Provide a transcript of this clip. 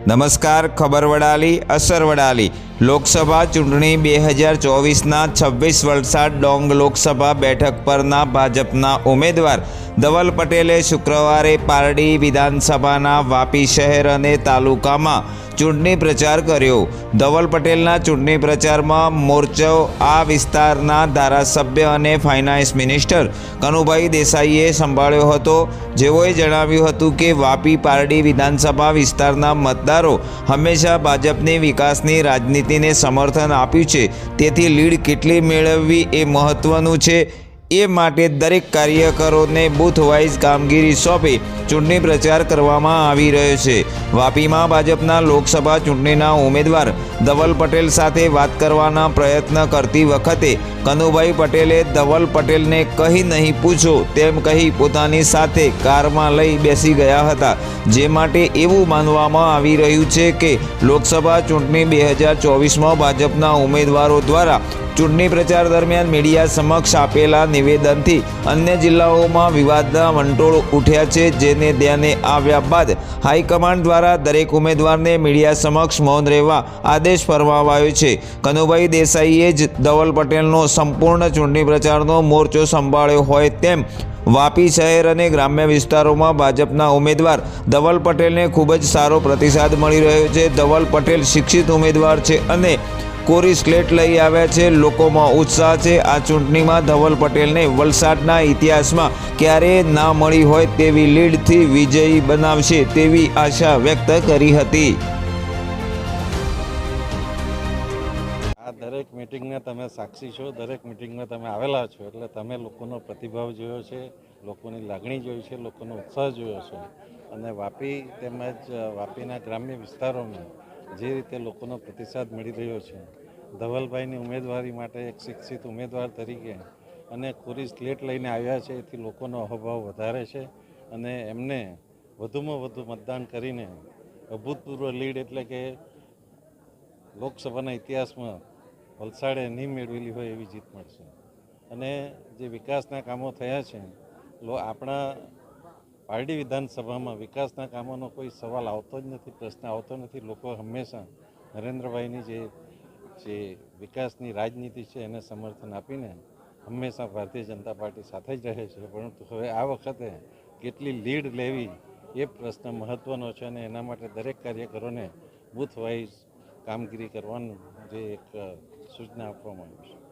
નમસ્કાર. ખબર વડાલી અસર વડાલી લોકસભા ચૂંટણી 2024ના 26 વલસાડ ડાંગ લોકસભા બેઠક પરના ભાજપના ઉમેદવાર ધવલ પટેલે શુક્રવારે પારડી વિધાનસભાના વાપી શહેર અને તાલુકામાં ચૂંટણી પ્રચાર કર્યો. ધવલ પટેલના ચૂંટણી પ્રચારમાં મોરચો આ વિસ્તારના ધારાસભ્ય અને ફાઇનાન્સ મિનિસ્ટર કનુભાઈ દેસાઈએ સંભાળ્યો હતો. જેઓએ જણાવ્યું હતું કે વાપી પારડી વિધાનસભા વિસ્તારના મતદારો હંમેશા ભાજપની વિકાસની રાજનીતિને સમર્થન આપ્યું છે. તેથી લીડ કેટલી મેળવવી એ મહત્વનું છે. એ માટે દરેક કાર્યકરોને બૂથ વાઇઝ કામગીરી સોંપી ચૂંટણી પ્રચાર કરવામાં આવી રહ્યો છે. વાપીમાં ભાજપના લોકસભા ચૂંટણીના ઉમેદવાર ધવલ પટેલ સાથે વાત કરવાના પ્રયત્ન કરતી વખતે કનુભાઈ પટેલે ધવલ પટેલને કંઈ નહીં પૂછો તેમ કહી પોતાની સાથે કારમાં લઈ બેસી ગયા હતા. જે માટે એવું માનવામાં આવી રહ્યું છે કે લોકસભા ચૂંટણી 2024માં ભાજપના ઉમેદવારો દ્વારા ચૂંટણી પ્રચાર દરમિયાન મીડિયા સમક્ષ આપેલા નિવેદનથી અન્ય જિલ્લાઓમાં વિવાદના વંટોળ ઉઠ્યા છે. જેને ધ્યાને આવ્યા બાદ હાઈકમાન્ડ દ્વારા દરેક ઉમેદવારને મીડિયા સમક્ષ મૌન રહેવા આદેશ ફરમાવાયો છે. કનુભાઈ દેસાઈએ જ ધવલ પટેલનો સંપૂર્ણ ચૂંટણી પ્રચારનો મોરચો સંભાળ્યો હોય તેમ વાપી શહેર અને ગ્રામ્ય વિસ્તારોમાં ભાજપના ઉમેદવાર ધવલ પટેલને ખૂબ જ સારો પ્રતિસાદ મળી રહ્યો છે. ધવલ પટેલ શિક્ષિત ઉમેદવાર છે અને કોરી સ્લેટ લઈ આવ્યા છે. લોકોમાં ઉત્સાહ છે. આ ચૂંટણીમાં ધવલ પટેલને વલસાડના ઇતિહાસમાં ક્યારેય ના મળી હોય તેવી લીડથી વિજયી બનાવશે તેવી આશા વ્યક્ત કરી હતી. આ દરેક મિટિંગને તમે સાક્ષી છો, દરેક મિટિંગમાં તમે આવેલા છો, એટલે તમે લોકોનો પ્રતિભાવ જોયો છે, લોકોની લાગણી જોઈ છે, લોકોનો ઉત્સાહ જોયો છે. અને વાપી તેમજ વાપીના ગ્રામ્ય વિસ્તારોમાં જે રીતે લોકોનો પ્રતિસાદ મળી રહ્યો છે, ધવલભાઈની ઉમેદવારી માટે એક શિક્ષિત ઉમેદવાર તરીકે અને કોરી સ્લેટ લઈને આવ્યા છે, એથી લોકોનો અહોભાવ વધારે છે. અને એમને વધુમાં વધુ મતદાન કરીને અભૂતપૂર્વ લીડ એટલે કે લોકસભાના ઇતિહાસમાં વલસાડે નહીં મેળવેલી હોય એવી જીત મળશે. અને જે વિકાસના કામો થયા છે, આપણા પારડી વિધાનસભામાં વિકાસના કામોનો કોઈ સવાલ આવતો જ નથી, પ્રશ્ન આવતો નથી. લોકો હંમેશા નરેન્દ્રભાઈની જે વિકાસની રાજનીતિ છે એને સમર્થન આપીને હંમેશા ભારતીય જનતા પાર્ટી સાથે જ રહે છે. પરંતુ હવે આ વખતે કેટલી લીડ લેવી એ પ્રશ્ન મહત્ત્વનો છે અને એના માટે દરેક કાર્યકરોને બૂથ વાઇઝ કામગીરી કરવાનું જે એક સૂચના આપવામાં આવી છે.